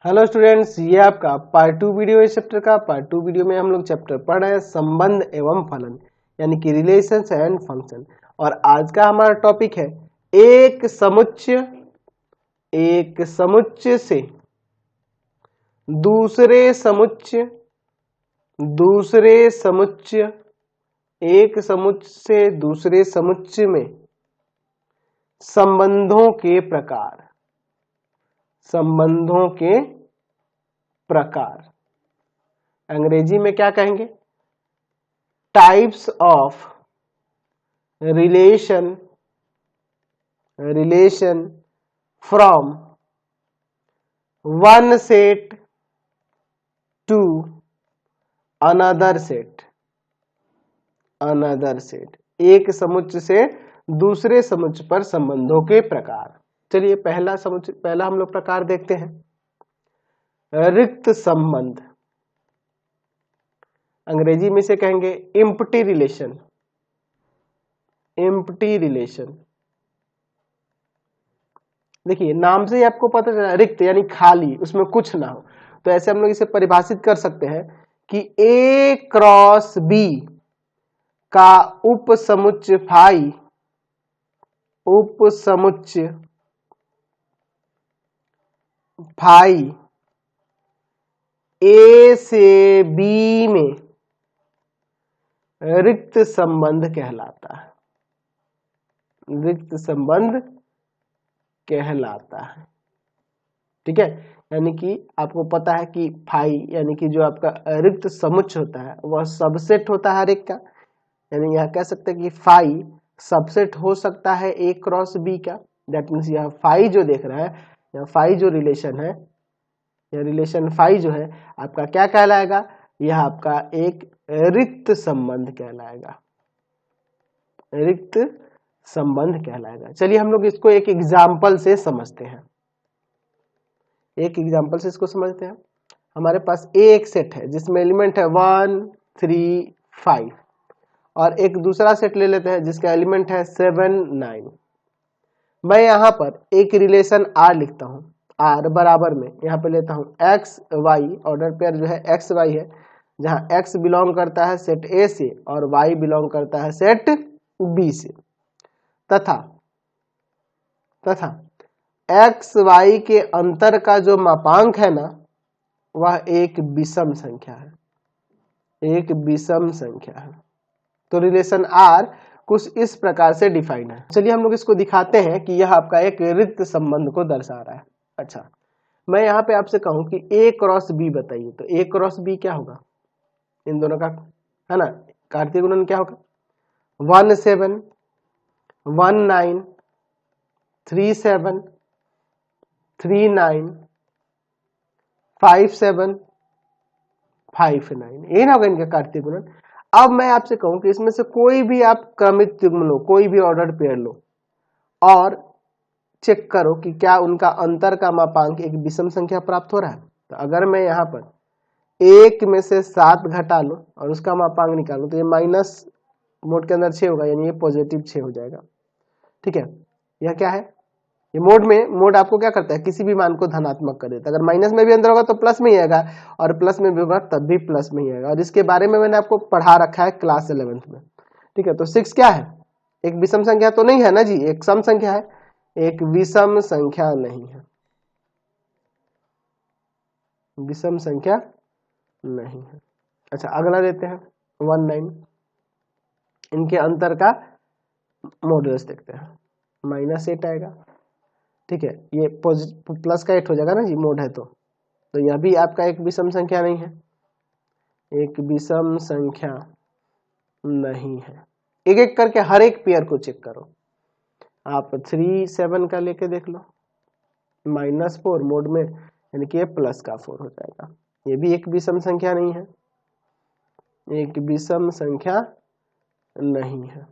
Hello students, ये आपका part 2 video है चैप्टर का। पार्ट 2 वीडियो में हम लोग चैप्टर पढ़ रहे हैं संबंध एवं फलन, यानी कि रिलेशंस एंड फंक्शन। और आज का हमारा टॉपिक है एक समुच्चय से दूसरे समुच्चय एक समुच्चय से दूसरे समुच्चय में संबंधों के प्रकार अंग्रेजी में क्या कहेंगे? Types of relation from one set to another set. एक समुच्चय से दूसरे समुच्चय पर संबंधों के प्रकार। चलिए पहला हम लोग प्रकार देखते हैं, रिक्त संबंध। अंग्रेजी में से कहेंगे एम्प्टी रिलेशन। देखिए नाम से ही आपको पता चला, रिक्त यानी खाली, उसमें कुछ ना हो। तो ऐसे हम लोग इसे परिभाषित कर सकते हैं कि ए क्रॉस बी का उपसमुच्चय फाई ए से बी में रिक्त संबंध कहलाता है। ठीक है, यानी कि आपको पता है कि फाई यानी कि जो आपका रिक्त समुच्चय होता है वह सबसेट होता है हर एक का। यानी यह कह सकते हैं कि फाई सबसेट हो सकता है ए क्रॉस बी का। दैट मीन्स यह फाई जो देख रहा है, यह फाई जो रिलेशन है, यह रिलेशन फाई जो है आपका क्या कहलाएगा? यह आपका एक रिक्त संबंध कहलाएगा। चलिए हम लोग इसको एक एग्जाम्पल से समझते हैं। हमारे पास एक सेट है जिसमें एलिमेंट है 1 3 5 और एक दूसरा सेट ले लेते हैं जिसका एलिमेंट है 7 9। मैं यहाँ पर एक रिलेशन R लिखता हूँ। R बराबर में यहाँ पे लेता हूँ एक्स वाई, ऑर्डर पेयर जो है एक्स वाई है, जहाँ एक्स बिलोंग करता है सेट ए से और वाई बिलोंग करता है सेट बी से, तथा एक्स वाई के अंतर का जो मापांक है ना, वह एक विषम संख्या है। तो रिलेशन R कुछ इस प्रकार से डिफाइन है। चलिए हम लोग इसको दिखाते हैं कि यह आपका एक रिक्त संबंध को दर्शा रहा है। अच्छा, मैं यहाँ पे आपसे कहूं कि A क्रॉस B बताइए, तो A क्रॉस B क्या होगा? इन दोनों का है ना, कार्तीय गुणन क्या होगा? 1 7 1 9 3 7 3 9 5 7 5 9, ये ना होगा इनका कार्तीय गुणन। अब मैं आपसे कहूं कि इसमें से कोई भी आप क्रमित युग्म लो, कोई भी ऑर्डर पेयर लो और चेक करो कि क्या उनका अंतर का मापांक एक विषम संख्या प्राप्त हो रहा है। तो अगर मैं यहाँ पर एक में से 7 घटा लो और उसका मापांक निकालूं तो ये माइनस मोड के अंदर 6 होगा, यानी ये पॉजिटिव 6 हो जाएगा। ठीक है, यह क्या है? ये मोड आपको क्या करता है? किसी भी मान को धनात्मक कर देता है। अगर माइनस में भी अंदर होगा तो प्लस में ही आएगा, और प्लस में भी होगा तब भी प्लस में ही आएगा। और इसके बारे में मैंने आपको पढ़ा रखा है क्लास 11th में। ठीक है, तो 6 क्या है? एक विषम संख्या तो नहीं है ना जी, एक सम संख्या है, एक विषम संख्या नहीं है, विषम संख्या नहीं है। अच्छा, अगला लेते हैं 1 9। इनके अंतर का मॉडुलस देखते हैं, -8 आएगा। ठीक है, ये प्लस का 8 हो जाएगा ना जी, मोड है तो यह भी आपका एक विषम संख्या नहीं है, एक विषम संख्या नहीं है। एक एक करके हर एक पेयर को चेक करो। आप 3 7 का लेके देख लो, -4 मोड में, यानी कि प्लस का 4 हो जाएगा। ये भी एक विषम संख्या नहीं है, एक विषम संख्या नहीं है।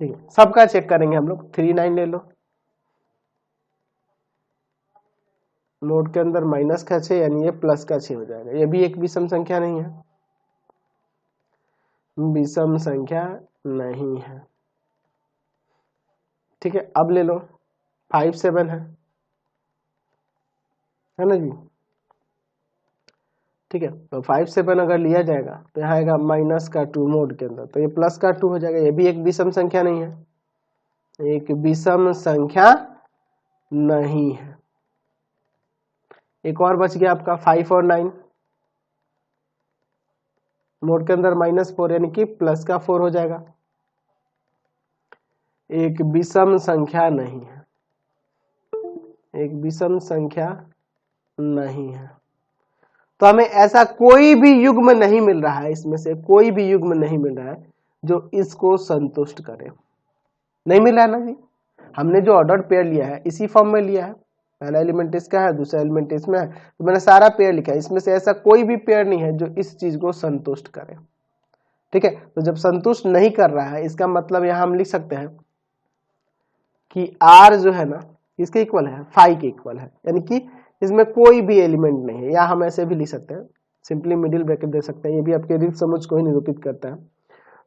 ठीक है, सबका चेक करेंगे हम लोग। 3 9 ले लो, मोड के अंदर माइनस का 6 यानी ये प्लस का 6 हो जाएगा। ये भी एक विषम संख्या नहीं है, विषम संख्या नहीं है। ठीक है, अब ले लो 5 7 है, है ना जी। ठीक है, तो 5 7 अगर लिया जाएगा तो यहाँ आएगा -2 मोड के अंदर, तो ये +2 हो जाएगा। ये भी एक विषम संख्या नहीं है, एक विषम संख्या नहीं है। एक और बच गया आपका 5 और 9 मोड के अंदर -4 यानी कि +4 हो जाएगा। एक विषम संख्या नहीं है, एक विषम संख्या नहीं है। तो हमें ऐसा कोई भी युग्म नहीं मिल रहा है, इसमें से कोई भी युग्म नहीं मिल रहा है जो इसको संतुष्ट करे। नहीं मिल रहा है ना जी। हमने जो ऑर्डर्ड पेयर लिया है इसी फॉर्म में लिया है, पहला एलिमेंट इसका है, दूसरा एलिमेंट इसमें है, तो मैंने सारा पेयर लिखा है। इसमें से ऐसा कोई भी पेयर नहीं है जो इस चीज को संतुष्ट करे। ठीक है, तो जब संतुष्ट नहीं कर रहा है इसका मतलब यहां हम लिख सकते हैं कि R जो है ना इसके इक्वल है, फाई के इक्वल है, यानी कि इसमें कोई भी एलिमेंट नहीं है। या हम ऐसे भी लिख सकते हैं, सिंपली मिडिल ब्रैकेट दे सकते हैं, ये भी आपके रिक्त समुच्च को ही निरूपित करता है।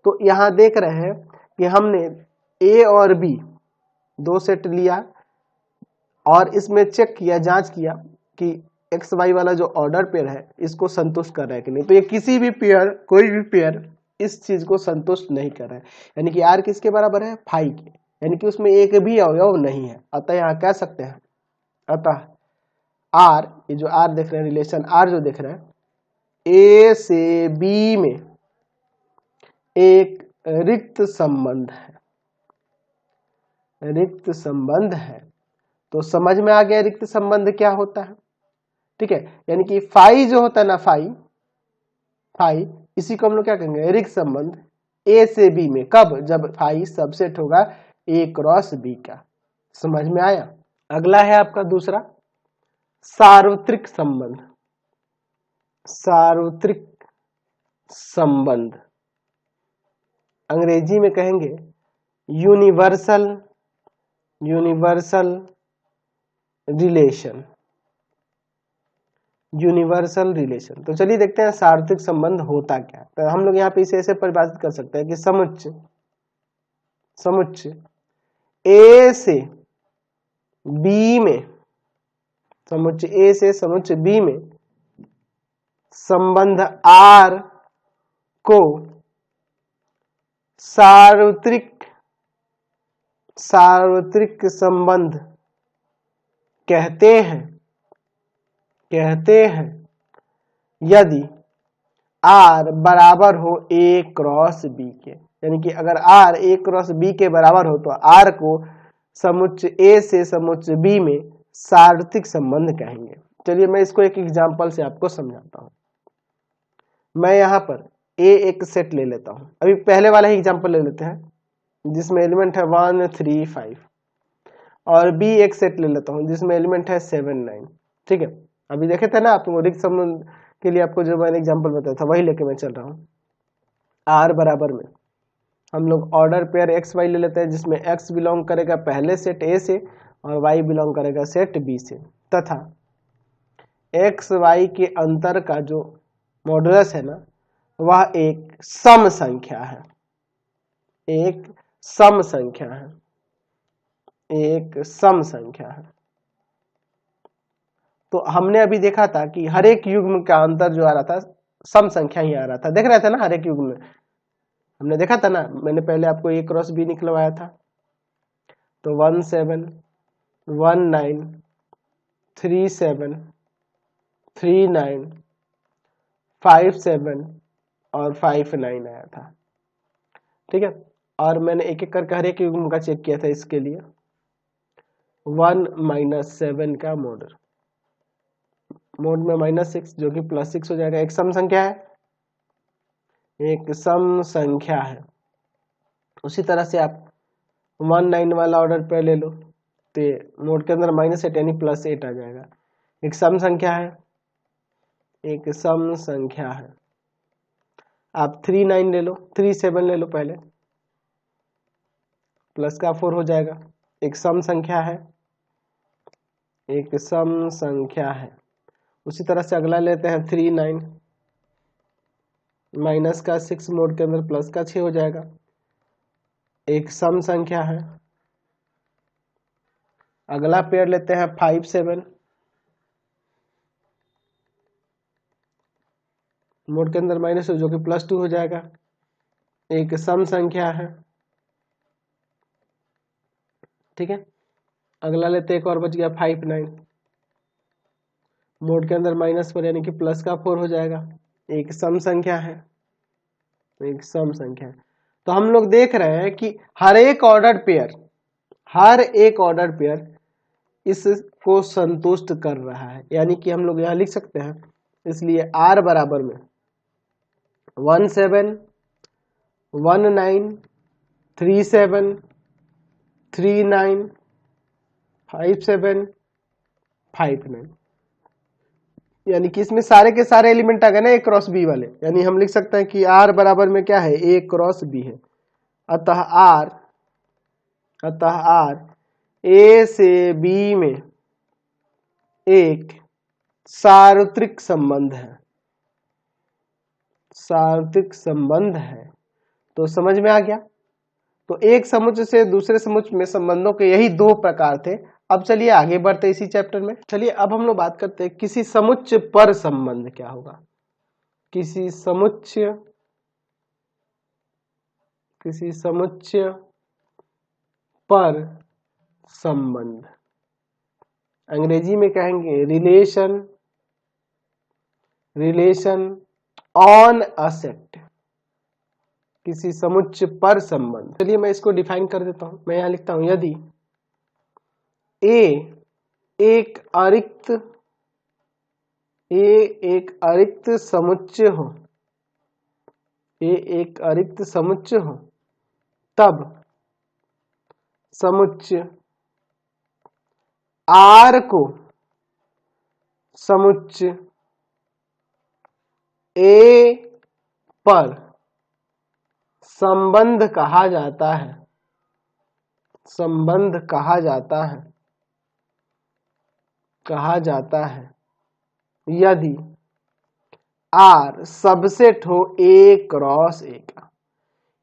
तो यहाँ देख रहे हैं कि हमने A और B दो सेट लिया और इसमें चेक किया, जांच किया कि एक्स वाई वाला जो ऑर्डर पेयर है इसको संतुष्ट कर रहा है कि नहीं। तो ये किसी भी पेयर, कोई भी पेयर इस चीज को संतुष्ट नहीं कर रहा है, यानी कि R किसके बराबर है, फाई के, यानी कि उसमें एक भी अवयव नहीं है। अतः यहाँ कह सकते हैं, अतः R, ये जो R देख रहे हैं, रिलेशन R जो देख रहे हैं, A से B में एक रिक्त संबंध है, रिक्त संबंध है। तो समझ में आ गया रिक्त संबंध क्या होता है। ठीक है, यानी कि फाई जो होता है ना, फाई इसी को हम लोग क्या कहेंगे, रिक्त संबंध A से B में। कब, जब फाई सबसेट होगा A क्रॉस B का। समझ में आया। अगला है आपका दूसरा सार्वत्रिक संबंध। सार्वत्रिक संबंध अंग्रेजी में कहेंगे यूनिवर्सल रिलेशन, यूनिवर्सल रिलेशन। तो चलिए देखते हैं सार्वत्रिक संबंध होता क्या। तो हम लोग यहाँ पे इसे ऐसे परिभाषित कर सकते हैं कि समुच्च A से B में, समुच्च A से समुच्च B में संबंध R को सार्वत्रिक संबंध कहते हैं यदि R बराबर हो A क्रॉस B के। यानी कि अगर R A क्रॉस B के बराबर हो तो R को समुच्च A से समुच्च B में सार्वत्रिक संबंध कहेंगे। चलिए मैं इसको एक एग्जांपल से आपको समझाता हूं। मैं यहाँ पर A एक सेट ले लेता हूं, अभी पहले वाला ही एग्जांपल ले लेते हैं जिसमें एलिमेंट है 1 3 5, और B एक सेट ले लेता हूं जिसमें एलिमेंट है 7 9। ठीक है, अभी देखे थे ना आपको रिक्त संबंध के लिए आपको जो मैंने एग्जांपल बताया था वही लेके मैं चल रहा हूं। R बराबर में हम लोग ऑर्डर पेयर एक्स वाई ले लेते हैं जिसमें x बिलोंग करेगा पहले सेट A से और y बिलोंग करेगा सेट B से, तथा x y के अंतर का जो मॉडुलस है ना वह एक सम संख्या है, एक सम संख्या है, एक सम संख्या है। तो हमने अभी देखा था कि हर एक युग्म का अंतर जो आ रहा था सम संख्या ही आ रहा था, देख रहे थे ना। हर एक युग्म में हमने देखा था ना, मैंने पहले आपको A क्रॉस B निकलवाया था। तो 1 7 1 9 3 7 3 9 5 7 और 5 9 आया था। ठीक है, और मैंने एक एक करके हर एक युग्म का चेक किया था। इसके लिए 1 - 7 का मोड में -6 जो कि +6 हो जाएगा। एक सम संख्या है, एक सम संख्या है। उसी तरह से आप 1 9 वाला ऑर्डर पे ले लो तो मोड के अंदर -8 यानी +8 आ जाएगा। एक सम संख्या है, एक सम संख्या है। आप 3 9 ले लो, 3 7 ले लो, पहले +4 हो जाएगा। एक सम संख्या है, एक सम संख्या है। उसी तरह से अगला लेते हैं 3 9 -6 मोड के अंदर +6 हो जाएगा। एक सम संख्या है। अगला पेयर लेते हैं 5 7 मोड के अंदर माइनस जो कि +2 हो जाएगा, एक सम संख्या है। ठीक है, अगला लेते एक और बच गया 5 9, मोड के अंदर -4 यानी कि प्लस का 4 हो जाएगा, एक सम संख्या है, एक सम संख्या है। तो हम लोग देख रहे हैं कि हर एक ऑर्डर पेयर इसको संतुष्ट कर रहा है, यानी कि हम लोग यहाँ लिख सकते हैं, इसलिए R बराबर में 17 19 37 39 57 59, यानी कि इसमें सारे के सारे एलिमेंट आ गए ना A क्रॉस B वाले, यानी हम लिख सकते हैं कि R बराबर में क्या है, A क्रॉस B है। अतः R A से B में एक सार्वत्रिक संबंध है, सार्वत्रिक संबंध है। तो समझ में आ गया। तो एक समुच्चय से दूसरे समुच्चय में संबंधों के यही दो प्रकार थे। अब चलिए आगे बढ़ते इसी चैप्टर में। चलिए अब हम लोग बात करते हैं किसी समुच्चय पर संबंध क्या होगा। किसी समुच्चय पर संबंध, अंग्रेजी में कहेंगे रिलेशन ऑन अ सेट, किसी समुच्चय पर संबंध। चलिए मैं इसको डिफाइन कर देता हूं। मैं यहां लिखता हूं, यदि A एक अरिक्त समुच्चय हो, A एक अरिक्त समुच्चय हो, तब समुच्चय R को समुच्चय A पर संबंध कहा जाता है, संबंध कहा जाता है यदि R सबसेट हो A क्रॉस A का।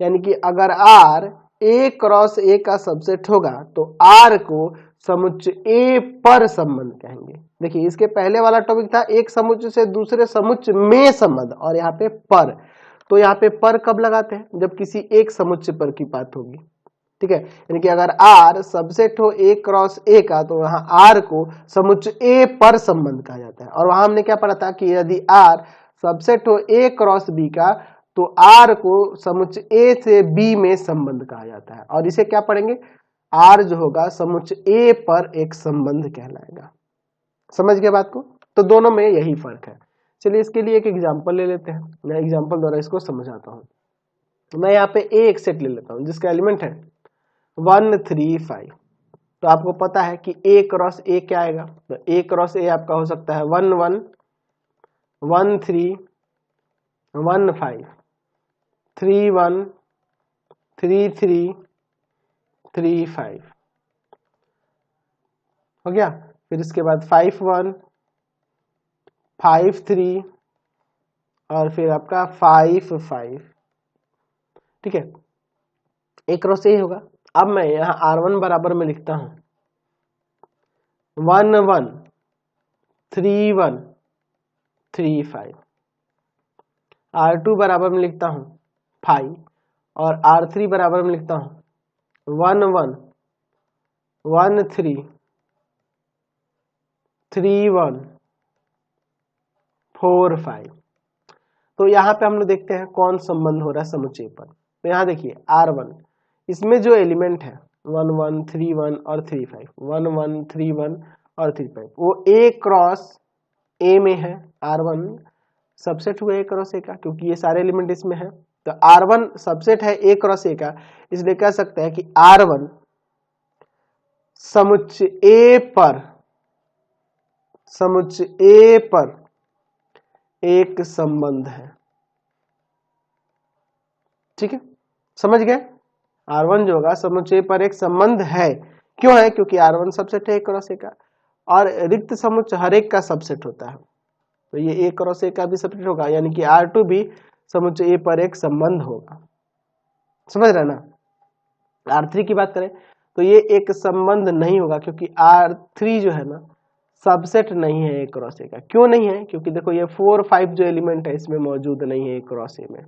यानी कि अगर R A क्रॉस A का सबसेट होगा तो R को समुच्चय A पर संबंध कहेंगे। देखिए इसके पहले वाला टॉपिक था एक समुच्चय से दूसरे समुच्चय में संबंध, और यहाँ पे पर। तो यहाँ पे पर कब लगाते हैं, जब किसी एक समुच्चय पर की बात होगी। ठीक है, यानी कि अगर R सबसेट हो A क्रॉस A का तो यहाँ R को समुच्चय A पर संबंध कहा जाता है। और वहां हमने क्या पढ़ा था कि यदि R सबसेट हो A क्रॉस B का तो R को समुच्चय A से B में संबंध कहा जाता है। और इसे क्या पढ़ेंगे, R जो होगा समुच्चय A पर एक संबंध कहलाएगा। समझ गए बात को। तो दोनों में यही फर्क है। चलिए इसके लिए एक एग्जांपल ले लेते हैं, मैं एग्जांपल द्वारा इसको समझाता हूं। मैं यहाँ पे A एक सेट ले लेता हूं जिसका एलिमेंट है 1 3 5। तो आपको पता है कि A क्रॉस A क्या आएगा, तो A क्रॉस A आपका हो सकता है 1 1 1 3 1 5 3 1 3 3 3 5 हो गया। फिर इसके बाद 5 1 5 3 और फिर आपका 5 5। ठीक है, A क्रॉस A होगा। अब मैं यहाँ R1 बराबर में लिखता हूं 1 1 3 1 3 5। R2 बराबर में लिखता हूं 5 और R3 बराबर में लिखता हूं 1 1 1 3 3 1 4 5। तो यहाँ पे हम लोग देखते हैं कौन संबंध हो रहा है समुच्चय पर। तो यहाँ देखिए R1, इसमें जो एलिमेंट है 1 1 3 1 और 3 5, 1 1 3 1 और 3 5, वो A क्रॉस A में है। R1 सबसेट हुआ A क्रॉस A का, क्योंकि ये सारे एलिमेंट इसमें है। तो R1 सबसेट है A क्रॉस A का, इसलिए कह सकते हैं कि R1 समुच्चय A पर एक संबंध है। ठीक है, समझ गए। R1 जो होगा समुच्चय पर एक संबंध है। क्यों है, क्योंकि R1 सबसेट है A क्रॉस A का, और रिक्त समुच्चय हर एक का सबसेट होता है। तो ये A क्रॉस A का भी सबसेट होगा, यानी कि R2 भी समुच्चय A पर एक संबंध होगा। समझ रहे ना। R3 की बात करें तो ये एक संबंध नहीं होगा, क्योंकि R3 जो है ना सबसेट नहीं है ए क्रॉस ए का। क्यों नहीं है? क्योंकि देखो ये 4 5 जो एलिमेंट है इसमें मौजूद नहीं है ए क्रॉस ए में,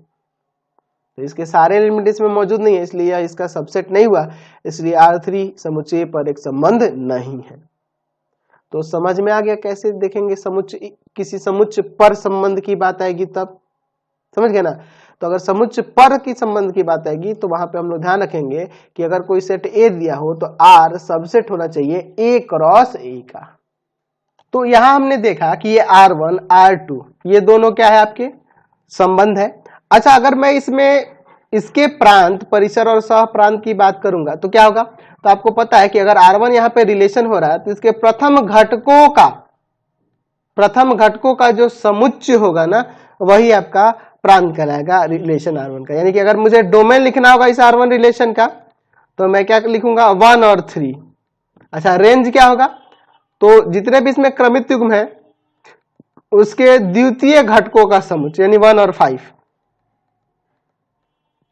तो इसके सारे एलिमेंट इसमें मौजूद नहीं है, इसलिए यह इसका सबसेट नहीं हुआ, इसलिए R3 समुच्चय पर एक संबंध नहीं है। तो समझ में आ गया कैसे देखेंगे समुच्चय, किसी समुच्चय पर संबंध की बात आएगी तब, समझ गए ना। तो अगर समुच्चय पर की संबंध की बात आएगी तो वहां पे हम लोग ध्यान रखेंगे कि अगर कोई सेट ए दिया हो तो R सबसेट होना चाहिए ए क्रॉस ए का। तो यहां हमने देखा कि ये R1 R2 ये दोनों क्या है आपके संबंध है। अच्छा, अगर मैं इसमें इसके प्रांत, परिसर और सह प्रांत की बात करूंगा तो क्या होगा? तो आपको पता है कि अगर R1 यहाँ पे रिलेशन हो रहा है तो इसके प्रथम घटकों का जो समुच्चय होगा ना वही आपका प्रांत कहलाएगा रिलेशन R1 का। यानी कि अगर मुझे डोमेन लिखना होगा इस R1 रिलेशन का तो मैं क्या लिखूंगा? 1 और 3। अच्छा, रेंज क्या होगा? तो जितने भी इसमें क्रमित युग्म है उसके द्वितीय घटकों का समुच्चय यानी 1 और 5।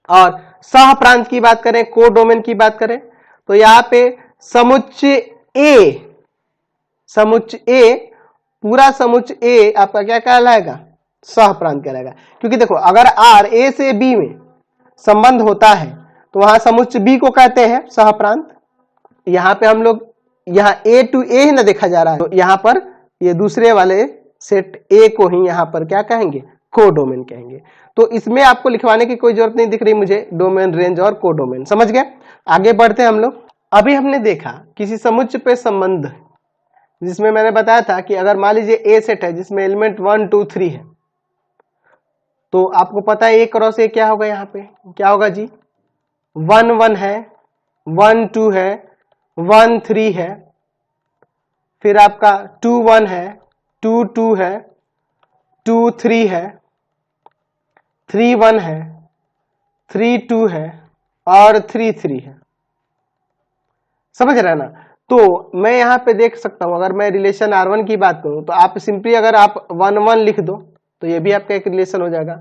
और सह प्रांत की बात करें, को डोमेन की बात करें तो यहां पे समुच्चय ए पूरा समुच्चय ए आपका क्या कहलाएगा? सह प्रांत कहलाएगा। क्योंकि देखो अगर आर ए से बी में संबंध होता है तो वहां समुच्चय बी को कहते हैं सह प्रांत। यहां पे हम लोग यहां ए टू ए ही ना देखा जा रहा है, तो यहां पर ये दूसरे वाले सेट ए को ही यहां पर क्या कहेंगे? कोडोमेन कहेंगे। तो इसमें आपको लिखवाने की कोई जरूरत नहीं दिख रही मुझे, डोमेन, रेंज और कोडोमेन। समझ गए? आगे बढ़ते हैं हम लोग। अभी हमने देखा किसी समुच्चय पे संबंध, जिसमें मैंने बताया था कि अगर मान लीजिए ए सेट है जिसमें एलिमेंट 1 2 3 है, तो आपको पता है ए क्रॉस ए क्या होगा? यहाँ पे क्या होगा जी? 1 1 है, 1 2 है, 1 3 है, फिर आपका 2 1 है, 2 2 है, 2 3 है, 3 1 है, 3 2 है और 3 3 है। समझ रहे हैं ना? तो मैं यहां पे देख सकता हूं, अगर मैं रिलेशन R1 की बात करूं तो आप सिंपली अगर आप 1 1 लिख दो तो ये भी आपका एक रिलेशन हो जाएगा।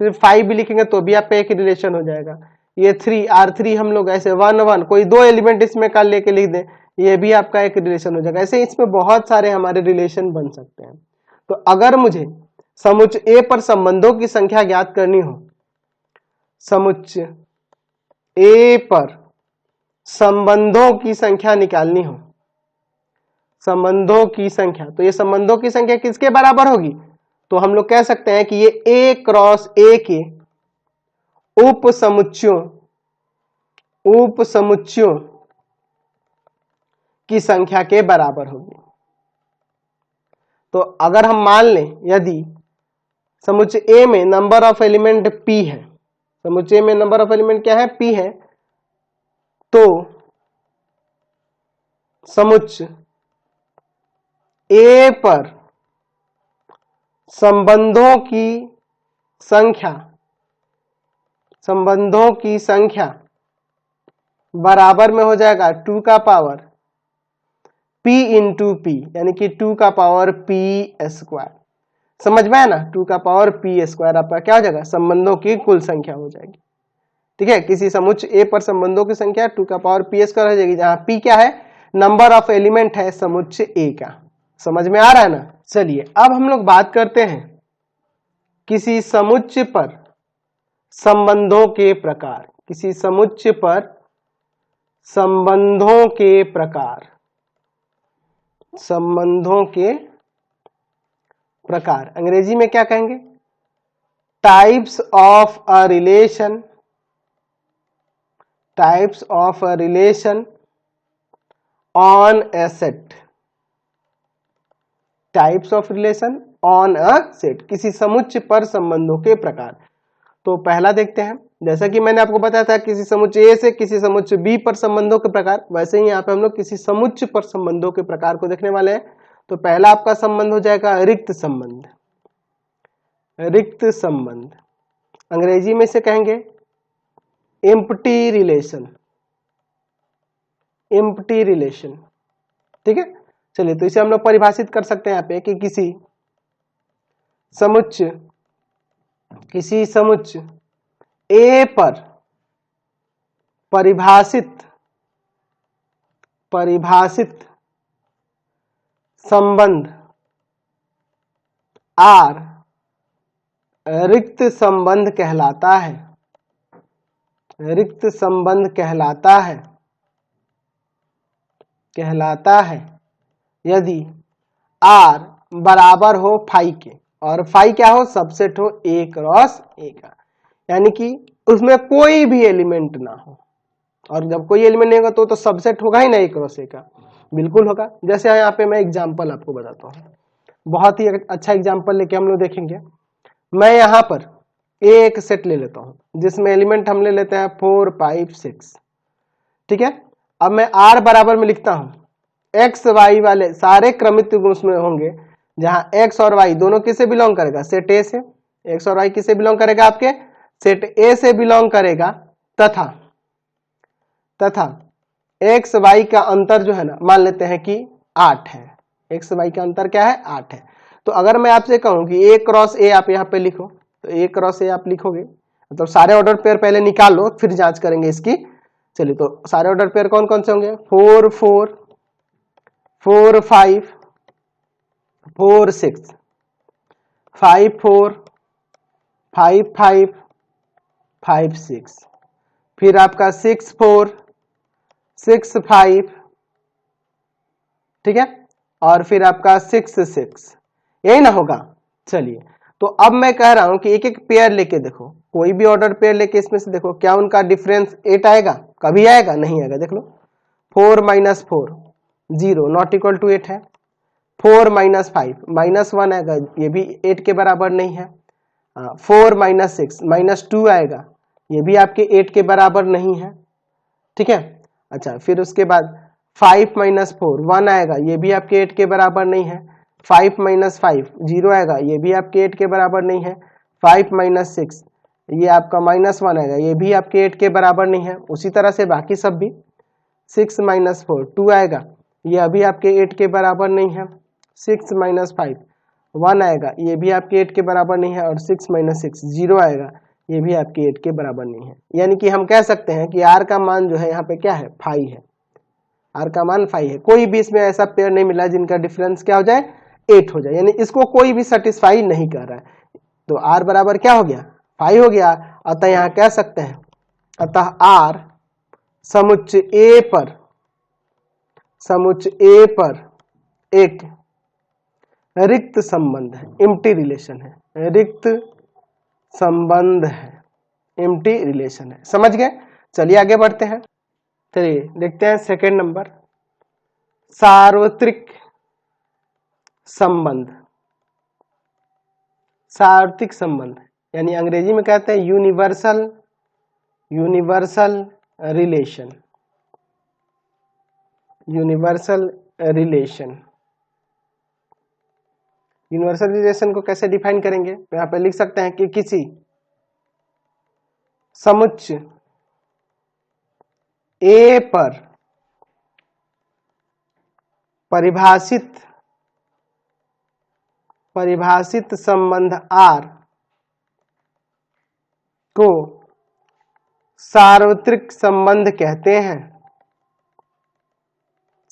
सिर्फ 5 भी लिखेंगे तो भी आपका एक रिलेशन हो जाएगा। ये 3 R3 हम लोग ऐसे 1 1 कोई दो एलिमेंट इसमें का लेके लिख दें, ये भी आपका एक रिलेशन हो जाएगा। ऐसे इसमें बहुत सारे हमारे रिलेशन बन सकते हैं। तो अगर मुझे समुच्चय ए पर संबंधों की संख्या ज्ञात करनी हो, समुच्चय ए पर संबंधों की संख्या निकालनी हो, संबंधों की संख्या, तो ये संबंधों की संख्या किसके बराबर होगी? तो हम लोग कह सकते हैं कि ये ए क्रॉस ए के उप समुच्चयों की संख्या के बराबर होगी। तो अगर हम मान लें यदि समुच्चय ए में नंबर ऑफ एलिमेंट p है, समुच्चय में नंबर ऑफ एलिमेंट क्या है? p है, तो समुच्चय ए पर संबंधों की संख्या बराबर में हो जाएगा 2 का पावर p इंटू पी, यानी कि 2 का पावर p स्क्वायर। समझ में आया ना? 2 का पावर p स्क्वायर आपका क्या हो जाएगा? संबंधों की कुल संख्या हो जाएगी। ठीक है, किसी समुच्चय ए पर संबंधों की संख्या 2 का पावर p स्क्वायर हो जाएगी, जहां p क्या है? नंबर ऑफ एलिमेंट है समुच्चय ए का। समझ में आ रहा है ना? चलिए अब हम लोग बात करते हैं किसी समुच्चय पर संबंधों के प्रकार। किसी समुच्चय पर संबंधों के प्रकार, संबंधों के प्रकार अंग्रेजी में क्या कहेंगे? Types of a relation, types of a relation on A set, types of relation on a set, किसी समुच्चय पर संबंधों के प्रकार। तो पहला देखते हैं, जैसा कि मैंने आपको बताया था किसी समुच्चय ए से किसी समुच्चय बी पर संबंधों के प्रकार, वैसे ही यहाँ पे हम लोग किसी समुच्चय पर संबंधों के प्रकार को देखने वाले हैं। तो पहला आपका संबंध हो जाएगा रिक्त संबंध। रिक्त संबंध अंग्रेजी में से कहेंगे एम्प्टी रिलेशन, एम्प्टी रिलेशन। ठीक है, चलिए तो इसे हम लोग परिभाषित कर सकते हैं यहाँ पे कि किसी समुच्चय ए पर परिभाषित संबंध आर रिक्त संबंध कहलाता है, रिक्त संबंध कहलाता है यदि आर बराबर हो फाई के और फाई क्या हो, सबसेट हो ए क्रॉस ए का, यानी कि उसमें कोई भी एलिमेंट ना हो, और जब कोई एलिमेंट नहीं होगा तो सबसेट होगा ही ना ए क्रॉस ए का, बिल्कुल होगा। जैसे यहाँ पे मैं एग्जांपल आपको बताता हूँ, बहुत ही अच्छा एग्जांपल लेके हम लोग देखेंगे। मैं यहाँ पर एक सेट ले लेता हूँ जिसमें एलिमेंट हम ले लेते हैं 4 5 6, ठीक है। अब मैं आर बराबर में लिखता हूँ एक्स वाई वाले सारे क्रमित युग्म उसमें होंगे, जहां एक्स और वाई दोनों किसे बिलोंग करेगा, सेट ए से। एक्स और वाई किसे बिलोंग करेगा, आपके सेट ए से बिलोंग करेगा, तथा एक्स वाई का अंतर जो है ना, मान लेते हैं कि 8 है। एक्स वाई का अंतर क्या है, 8 है। तो अगर मैं आपसे कहूं कि ए क्रॉस ए आप यहाँ पे लिखो, तो ए क्रॉस ए आप लिखोगे, तो सारे ऑर्डर पेयर पहले निकाल लो, फिर जांच करेंगे इसकी। चलिए, तो सारे ऑर्डर पेयर कौन कौन से होंगे, 4 4 4 5 4 6 5 4 5 5 5 6, फिर आपका 6 4 6 5, ठीक है, और फिर आपका 6 6, यही ना होगा। चलिए, तो अब मैं कह रहा हूं कि एक एक पेयर लेके देखो, कोई भी ऑर्डर पेयर लेके इसमें से देखो क्या उनका डिफरेंस 8 आएगा, कभी आएगा, नहीं आएगा। देख लो, 4 - 4 0 नॉट इक्वल टू 8 है। 4 - 5 -1 आएगा, ये भी 8 के बराबर नहीं है। 4 - 6 -2 आएगा, ये भी आपके 8 के बराबर नहीं है, ठीक है। अच्छा, फिर उसके बाद 5 - 4 1 आएगा, ये भी आपके 8 के बराबर नहीं है। 5 - 5 0 आएगा, ये भी आपके 8 के बराबर नहीं है। 5 - 6 ये आपका -1 आएगा, ये भी आपके 8 के बराबर नहीं है। उसी तरह से बाकी सब भी, 6 - 4 2 आएगा, ये अभी आपके 8 के बराबर नहीं है। 6 - 5 1 आएगा, ये भी आपके 8 के बराबर नहीं है। और 6 - 6 0 आएगा, ये भी आपके 8 के बराबर नहीं है। यानी कि हम कह सकते हैं कि आर का मान जो है यहाँ पे क्या है, 5 है। आर का मान 5 है। कोई भी इसमें ऐसा पेयर नहीं मिला जिनका डिफरेंस क्या हो जाए, 8 हो जाए, यानी इसको कोई भी सेटिस्फाई नहीं कर रहा है। तो आर बराबर क्या हो गया, 5 हो गया। अतः यहाँ कह सकते हैं, अतः आर समुच्च ए पर एक रिक्त संबंध है, एम्प्टी रिलेशन है, रिक्त संबंध है, एम्प्टी रिलेशन है। समझ गए। चलिए आगे बढ़ते हैं। चलिए देखते हैं सेकंड नंबर, सार्वत्रिक संबंध। सार्वत्रिक संबंध यानी अंग्रेजी में कहते हैं यूनिवर्सल रिलेशन। यूनिवर्सल रिलेशन को कैसे डिफाइन करेंगे, यहाँ पे लिख सकते हैं कि किसी समुच्च ए पर परिभाषित संबंध आर को सार्वत्रिक संबंध कहते हैं।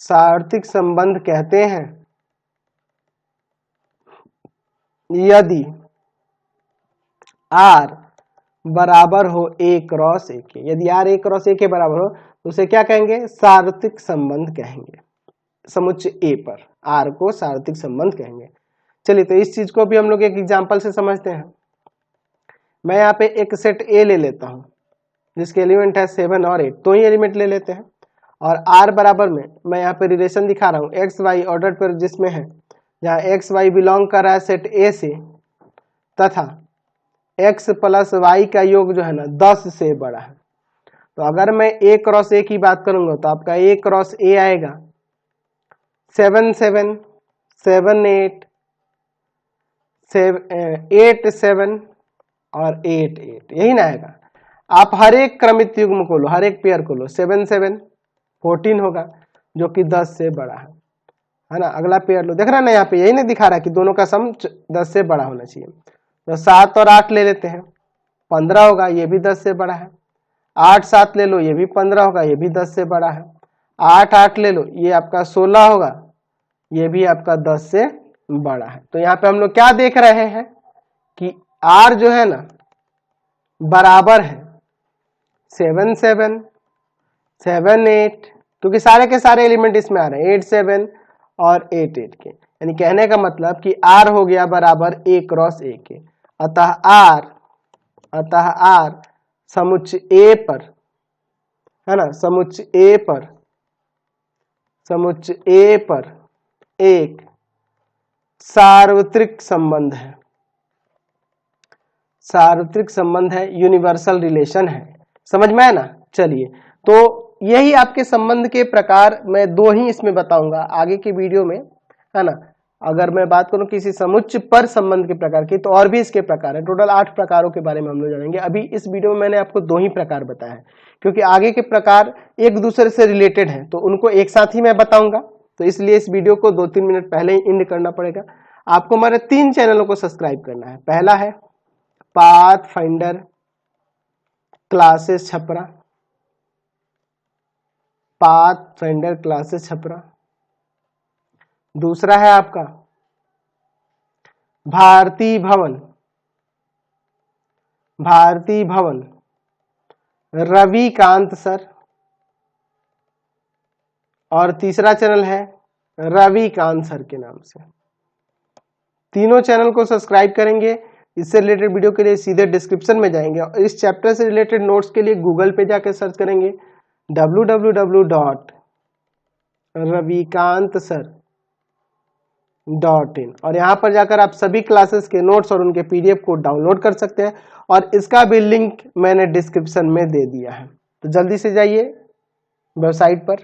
सार्वत्रिक संबंध कहते हैं यदि आर बराबर हो ए क्रॉस ए के। यदि आर ए क्रॉस ए के बराबर हो तो उसे क्या कहेंगे, सार्वत्रिक संबंध कहेंगे। समुच्च ए पर आर को सार्वत्रिक संबंध कहेंगे। चलिए, तो इस चीज को भी हम लोग एक एग्जांपल से समझते हैं। मैं यहाँ पे एक सेट ए ले लेता हूँ जिसके एलिमेंट है 7 और 8, तो ही एलिमेंट ले लेते हैं। और आर बराबर में मैं यहाँ पे रिलेशन दिखा रहा हूँ एक्स वाई ऑर्डर पर, जिसमें है जहाँ एक्स वाई बिलोंग कर रहा है सेट ए से, तथा एक्स प्लस वाई का योग जो है ना 10 से बड़ा है। तो अगर मैं ए क्रॉस ए की बात करूंगा तो आपका ए क्रॉस ए आएगा 7 7 7 8 8 7 और 8 8, यही ना आएगा। आप हर एक क्रमित युग्म को लो, हर एक पेयर को लो, 7 7 14 होगा जो कि 10 से बड़ा है ना। अगला पेयर लो, देख रहा है ना यहाँ पे, यही नहीं दिखा रहा कि दोनों का सम 10 से बड़ा होना चाहिए। तो 7 और 8 ले लेते हैं, 15 होगा, ये भी 10 से बड़ा है। 8 7 ले लो, ये भी 15 होगा, ये भी 10 से बड़ा है। 8 8 ले लो, ये आपका 16 होगा, ये भी आपका 10 से बड़ा है। तो यहाँ पे हम लोग क्या देख रहे हैं कि R जो है ना बराबर है 7 7 7 8, क्योंकि सारे के सारे एलिमेंट इसमें आ रहे हैं 8 7 और 8 8 के, यानी कहने का मतलब कि R हो गया बराबर A क्रॉस A के। अतः R समुच्चय A पर, है ना, समुच्चय A पर एक सार्वत्रिक संबंध है, सार्वत्रिक संबंध है, यूनिवर्सल रिलेशन है। समझ में है ना। चलिए, तो यही आपके संबंध के प्रकार मैं दो ही इसमें बताऊंगा आगे की वीडियो में, है ना। अगर मैं बात करूं किसी समुच्चय पर संबंध के प्रकार की, तो और भी इसके प्रकार है, टोटल 8 प्रकारों के बारे में हम लोग जानेंगे। अभी इस वीडियो में मैंने आपको 2 ही प्रकार बताया है, क्योंकि आगे के प्रकार एक दूसरे से रिलेटेड हैं, तो उनको एक साथ ही मैं बताऊंगा। तो इसलिए इस वीडियो को 2-3 मिनट पहले ही एंड करना पड़ेगा। आपको हमारे 3 चैनलों को सब्सक्राइब करना है। पहला है pathfinder classes Chhapra, pathfinder classes Chhapra. दूसरा है आपका भारती भवन रविकांत सर, और तीसरा चैनल है रविकांत सर के नाम से। तीनों चैनल को सब्सक्राइब करेंगे। इससे रिलेटेड वीडियो के लिए सीधे डिस्क्रिप्शन में जाएंगे और इस चैप्टर से रिलेटेड नोट्स के लिए गूगल पे जाकर सर्च करेंगे www.ravikantsir.in, और यहाँ पर जाकर आप सभी क्लासेस के नोट्स और उनके PDF को डाउनलोड कर सकते हैं, और इसका भी लिंक मैंने डिस्क्रिप्शन में दे दिया है। तो जल्दी से जाइए वेबसाइट पर।